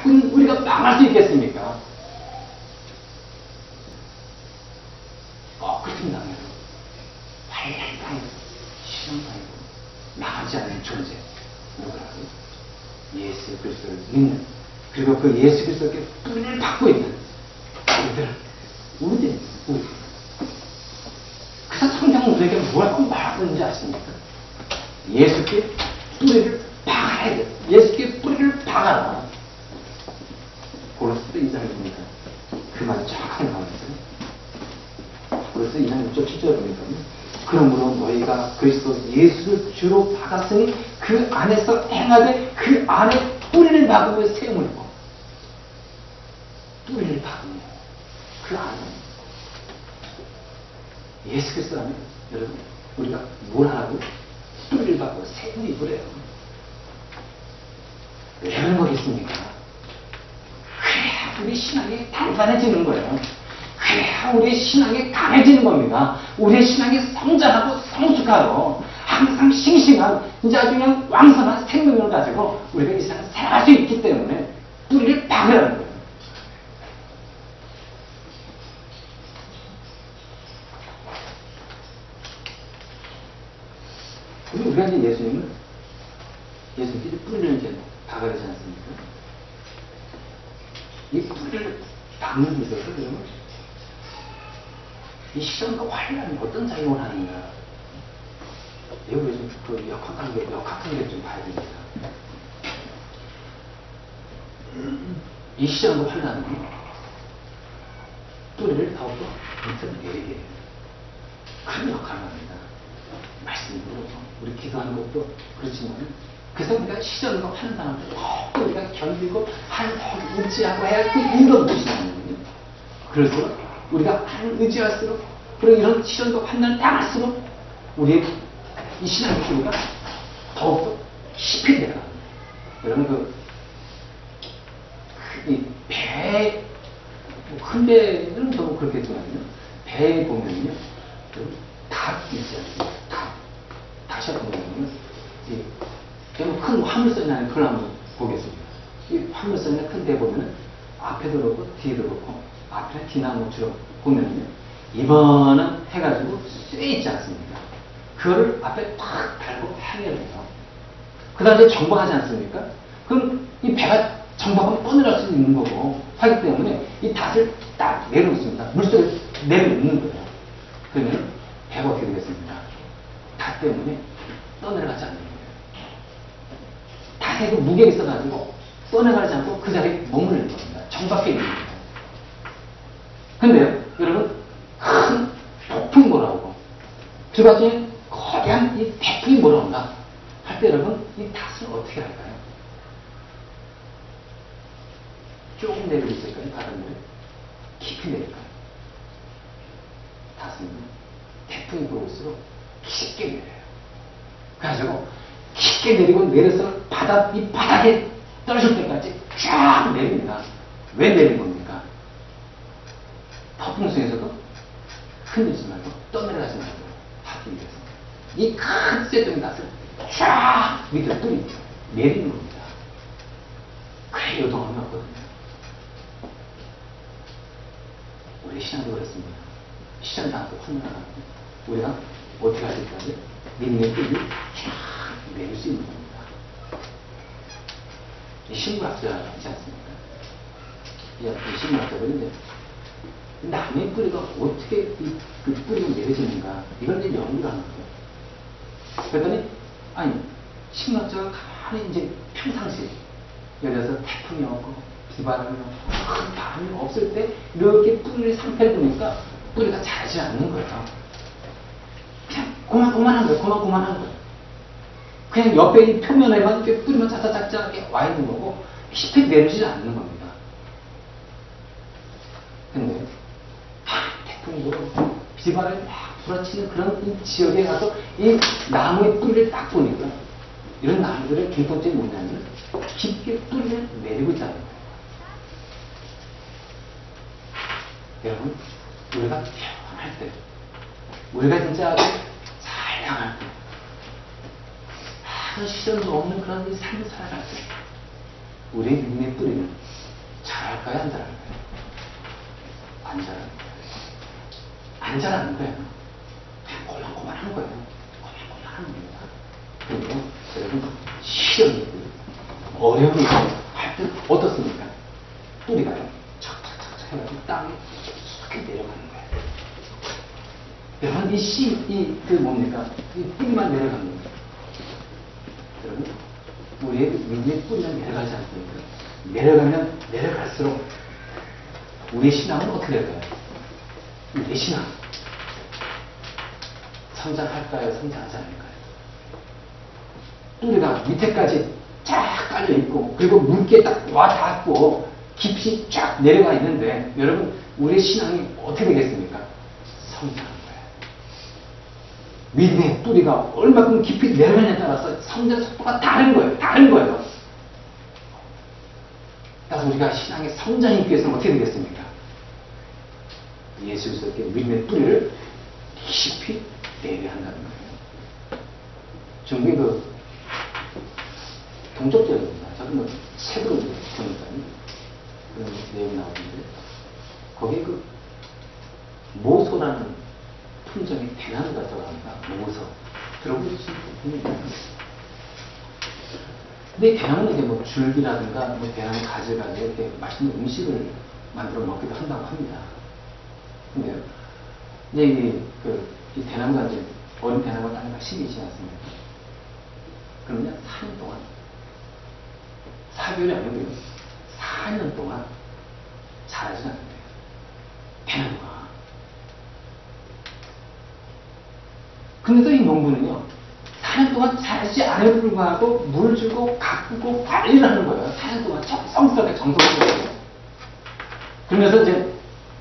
자꾸 우리가 망할 수 있겠습니까? 그렇습니다. 환란당해서 시험당하고 나가지 않는 존재 누구라고? 예수 그리스도를 믿는, 그리고 그 예수 그리스도께 뿌리를 받고 있는 우리들. 그래서 성경은 우리에게 뭐라고 말하고 있는지 아십니까? 예수께 뿌리를 박아야 돼. 예수께 뿌리를 박아라. 고린도서 2장을 보니까 그 말이 정확하게 나와있어요. 고린도서 2장 6절 7절을 보니까 그러므로 너희가 그리스도 예수를 주로 박았으니 그 안에서 행하되 그 안에 뿌리를 박으며 세움을 입고. 뿌리를 박으며 그 안에 예수 그리스도 안에 여러분 우리가 뭘 하라고? 뿌리를 박고 세움을 입으래요. 왜 그런 거겠습니까? 그래야 우리 신앙이 단단해지는 거예요. 그래야 우리의 신앙이 강해지는 겁니다. 우리의 신앙이 성장하고 성숙하고 항상 싱싱한 이제 아주 그냥 왕성한 생명을 가지고 우리가 이 세상을 살아갈 수 있기 때문에 뿌리를 박으라는 거예요. 우리가 이제 예수님께 뿌리를 이제 박아야 되지 않습니까? 이 뿌리를 박는 데 있어서 그러면 이 시험과 환란이 어떤 작용을 하는가? 여기 그 역학관계를 좀 봐야 됩니다. 이 시험과 환란은 뿌리를 더욱더 내리게 큰 역할을 합니다. 말씀으로 우리 기도하는 것도 그렇지만 그래서 우리가 시험과 환란을 더욱더 우리가 견디고 하나님 의지하고 해야 할 그 이유가 무엇이냐면요. 그래서 우리가 하나님 의지할수록 그리고 이런 시험과 환난을 당할수록 우리의 이 신앙의 기회가 더욱더 깊이 되어갑니다. 여러분 이 배, 큰 배는 더 그렇겠지만요. 배에 보면요, 닷 있지 않습니까? 닷이 보면요, 큰 화물선이나 그걸 한번 보겠습니다. 이 화물선이나 큰 배 보면은 앞에도 그렇고 뒤에도 그렇고 앞에 뒤나무처럼 보면은요, 이번은 해가지고 쇠 있지 않습니까? 그거를 앞에 탁 달고 항해를 해요. 그 다음에 정박하지 않습니까? 그럼 이 배가 정박하면 떠내려갈 수 있는 거고 하기 때문에 이 닷을 딱 내려놓습니다. 물속에 내려놓는 거예요. 그러면 배가 어떻게 되겠습니까? 닷 때문에 떠내려가지 않는 거예요. 닷에 그 무게가 있어가지고 떠내려가지 않고 그 자리에 머무르는 겁니다. 정박해 있는 거예요. 근데요, 여러분, 큰 폭풍이 몰아오고 그 와중에 거대한 이 태풍이 몰아온다 할 때 여러분 이 닷을 어떻게 할까요? 조금 내리고 있을까요? 바닷물에? 깊이 내릴까요? 닷은 태풍이 불어올수록 깊게 내려요. 그래가지고 깊게 내리고 내려서 이 바닥에 떨어질 때까지 쫙 내립니다. 왜 내린 겁니까? 폭풍 속에서도 흔들지 말고 떠내려가지 말고 하기 위해서 이 큰 쇠덩이 닷을 쫙 밑으로 뿌립니다. 내리는 겁니다. 그래 요동함이 없거든요. 우리 신앙도 그렇습니다. 시험 당하고 환난하고 우리가 어떻게 할 수 있다고요? 믿음의 뿌리를 쫙 내릴 수 있는 겁니다. 이 신물학자 있지 않습니까? 이 신물학자들인데 나무의 뿌리가 어떻게 그 뿌리가 내려지는가 이걸 이제 연구를 하는 거예요. 그랬더니 아니 신물학자가 가만히 이제 평상시에 예를 들어서 태풍이 없고 비바람이 없고 큰 바람이 없을 때 이렇게 뿌리의 상태를 보니까 뿌리가 자라지 않는 거예요. 그냥 고만고만한 거예요. 고만고만한 거예요. 그냥 옆에 이 표면에만 이렇게 뿌리만 작작작작하게 와 있는 거고 깊이 내려지지 않는 겁니다. 근데 태풍이 불고 비바람이 막 불어치는 그런 이 지역에 가서 이 나무의 뿌리를 딱 보니까 이런 나무들의 공통점이 뭐냐면 깊게 뿌리를 내리고 있다는 거예요. 여러분, 우리가 평안할 때, 우리가 진짜 잘 향할 때, 아무 시련도 없는 그런 이 삶을 살아갈 때, 우리의 믿음의 뿌리는 자랄까요, 안 자랄까요? 안 자라는 거예요. 안 자라는 거예요. 그냥 꼴랑꼴랑하는 거예요. 꼴랑꼴랑하는 겁니다. 그리고 여러분, 시험이 어려움이 할 때 어떻습니까? 뿌리가요. 척척척척 해가지고 땅에 이렇게 내려가는 거예요. 여러분, 뭡니까? 이 뿌리만 내려가는 거예요. 여러분, 우리의 믿음의 뿌리만 내려가지 않습니까? 내려가면 내려갈수록 우리의 신앙은 어떻게 될까요? 우리의 신앙 성장할까요? 성장하지 않을까요? 뿌리가 밑에까지 쫙 깔려있고 그리고 물기에 딱 와 닿고 깊이 쫙 내려가 있는데 여러분 우리의 신앙이 어떻게 되겠습니까? 성장하는 거예요. 믿음의 뿌리가 얼마큼 깊이 내려가냐에 따라서 성장 속도가 다른 거예요. 다른 거예요. 그래서 우리가 신앙의 성장이 있기 위해서는 어떻게 되겠습니까? 예수 그리스도께 믿음의 뿌리를 깊이 내려야 한다는 거예요. 중국의 동족제입니다. 저는 책으로 보니까 그런 내용이 나오는데 거기에 모소라는 품종의 대나무가 들어갑니다. 모소. 들어보시면 분명히 근데 대나무는 이제 뭐 줄기라든가 뭐 대나무 가지를 가지고 이렇게 맛있는 음식을 만들어 먹기도 한다고 합니다. 근데요, 이제 이 대나무가 이제 어린 대나무가 땅에다 심기지 않습니까? 그러면 4년 동안, 4개월이 아니고요, 4년 동안 자라지 않는데요. 대나무가. 근데도 이 농부는요, 4년 동안 자라지 않음에도 불구하고 물을 주고 가꾸고 관리를 하는 거예요. 4년 동안 정성스럽게 정성스럽게. 그러면서 이제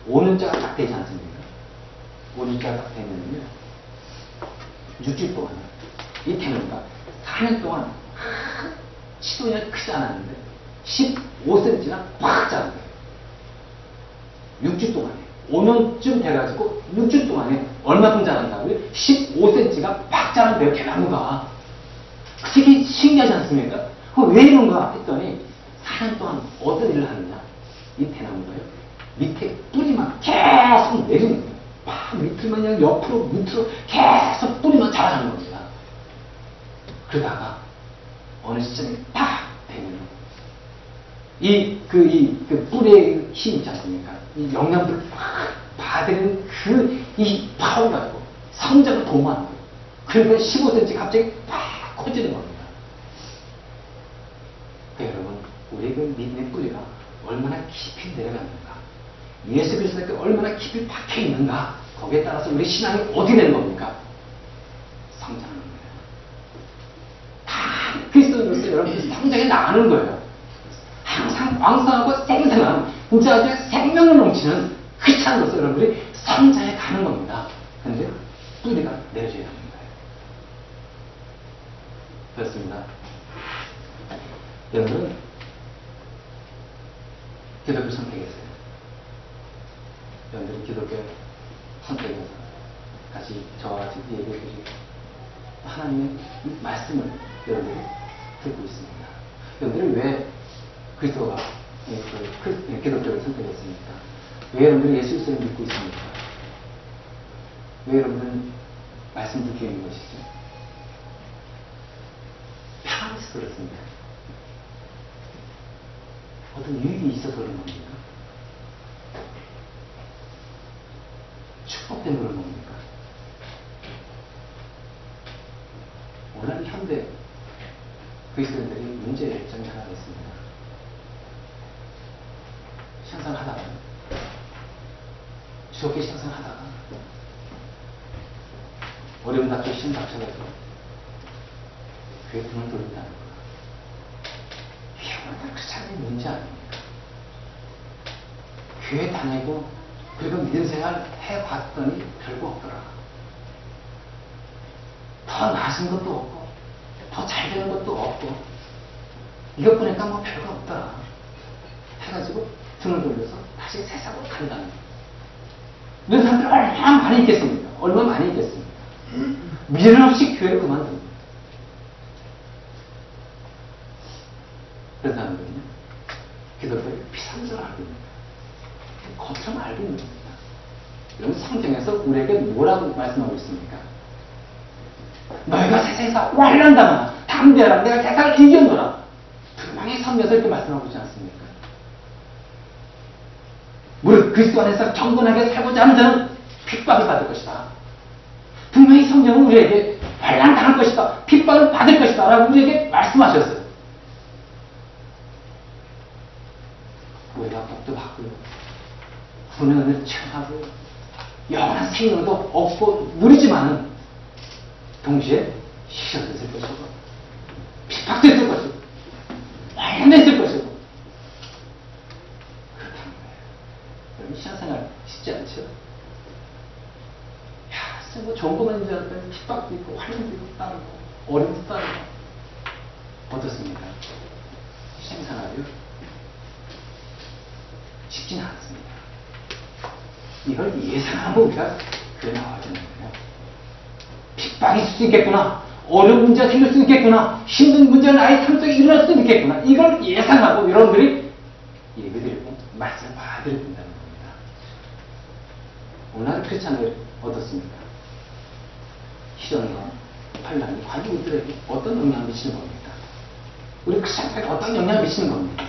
5년째가 딱 되지 않습니까? 5년째가 딱 되면요, 6주일 동안 이 대나무가 4년 동안 치도냐 크지 않았는데 15cm나 팍 자란 거예요. 6주 동안에 5년쯤 돼가지고 6주 동안에 얼마큼 자란다고요? 15cm가 팍 자란대요. 대나무가. 되게 신기하지 않습니까? 왜 이런가 했더니 4년 동안 어떤 일을 하느냐, 이 대나무가요 밑에 뿌리만 계속 내리는 거예요. 팍 밑으로만 그냥 옆으로 밑으로 계속 뿌리만 자라는 겁니다. 그러다가 어느 시점에 팍 되면 그 뿌리의 힘 있지 않습니까? 이 영양분을 팍 받은 이 파워가 가지고 성장을 도모하는 거예요. 그러니까 15cm 갑자기 팍 커지는 겁니다. 그러니까 여러분, 우리의 그 믿음의 뿌리가 얼마나 깊이 내려갔는가, 예수 그리스도께 얼마나 깊이 박혀 있는가, 거기에 따라서 우리 신앙이 어떻게 되는 겁니까? 성장하는 거예요. 다 그리스도인으로서 여러분들이 성장해 나가는 거예요. 항상 왕성하고 생생한, 진짜 아주 생명을 넘치는 그 찬으로서 여러분들이 성장해 가는 겁니다. 그런데 뿌리가 내려져야 하는 거예요. 그렇습니다. 여러분은 기독교 선택했어요. 여러분들이 기독교 선택해서 같이 저와 같이 얘기해주시고 하나님의 말씀을 여러분들이 듣고 있습니다. 여러분들이 왜 그리스도가 기독교를 선택했습니까? 왜 여러분들이 예수 그리스도를 믿고 있습니까? 왜 여러분들은 말씀 듣게 있는 것이죠? 편안해서 그렇습니다. 어떤 유익이 있어서 그런 겁니까? 축복된 그런 겁니까? 오늘 현대 그리스도인들이 문제점이 하나 있습니다. 신앙생활 하다가, 즐겁게 신앙생활 하다가 어려운 닥쳐 시험 닥쳐가지고 교회 등을 돌린다는 거야. 이게 오늘 그 사람이 뭔지 아닙니까? 교회 다니고 그리고 믿음 생활 해봤더니 별거 없더라. 더 나아진 것도 없고 더 잘 되는 것도 없고 이것 보니까 뭐 별거 없더라 해가지고 등을 돌려서 다시 세상으로 간다는 거예요. 이런 사람들이 얼마나 많이 있겠습니까? 얼마나 많이 있겠습니까? 미련 없이 교회를 그만둡니다. 그런 사람들은요, 기독교의 피상적으로 알고 있는 거예요. 겉으로만 알고 있는 겁니다. 여러분, 성경에서 우리에게 뭐라고 말씀하고 있습니까? 너희가 세상에서 환난당하나 담대하라, 내가 세상을 이겨노라. 도망에 서면서 이렇게 말씀하고 있지 않습니까? 무릇 그리스도 안에서 경건하게 살고자 하는 자는 핍박을 받을 것이다. 분명히 성경은 우리에게 환난당할 것이다, 핍박을 받을 것이다 라고 우리에게 말씀하셨어요. 우리가 복도 받고요, 훈련을 체험하고 영원한 생명도 얻고 누리지만은 동시에 시련도 있을 것이고 핍박도 있을 것이고 환난도 있을 것이고 그렇다는 거예요. 여러분, 신앙생활 쉽지 않죠? 야, 진짜 뭐 좋은 것만 있는 줄 알았더니 핍박도 있고 환난도 있고 따르고 어려움도 따르고. 어떻습니까? 신앙생활이요? 쉽지는 않습니다. 이걸 예상하고 우리가 그래 나와야 되는 거예요. 핍박이 있을 수 있겠구나, 어려운 문제가 생길 수 있겠구나, 힘든 문제가 나의 삶 속에 일어날 수 있겠구나, 이걸 예상하고 여러분들이 예배드리고 말씀을 받아들여야 된다는 겁니다. 오늘 크리스찬들 어떻습니까? 시련과 환난이 과연 우리들에게 어떤 영향을 미치는 겁니까? 우리 크리스찬들에게 어떤 영향을 미치는 겁니까?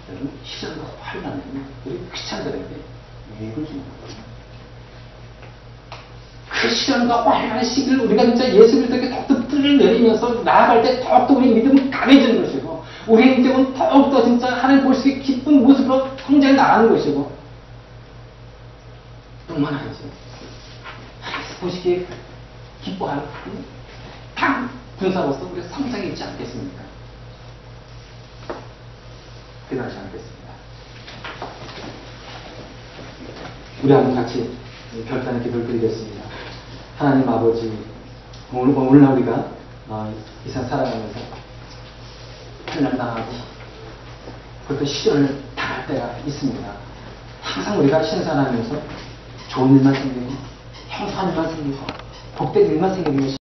여러분, 시련과 환난은 우리 크리스찬들에게 유익을 주는 거거든요. 그 시련과 환난의 시기를 우리가 진짜 예수 그리스도께 더욱더 뜰을 내리면서 나아갈 때 더욱더 우리 믿음은 강해지는 것이고, 우리의 인생은 더욱더 진짜 하나님 볼 수 있게 기쁜 모습으로 성장해 나가는 것이고, 뿐만 아니죠, 하나님께서 보시기에 기뻐하는 강 군사로서 우리가 성장해 있지 않겠습니까? 그러지 않겠습니다. 우리 한번 같이 결단의 기도를 드리겠습니다. 하나님 아버지, 오늘날 우리가 이 세상 살아가면서 환난 당하고 그것도 시련을 당할 때가 있습니다. 항상 우리가 신선하면서 좋은 일만 생기고 형통한 일만 생기고 복된 일만 생기는 것이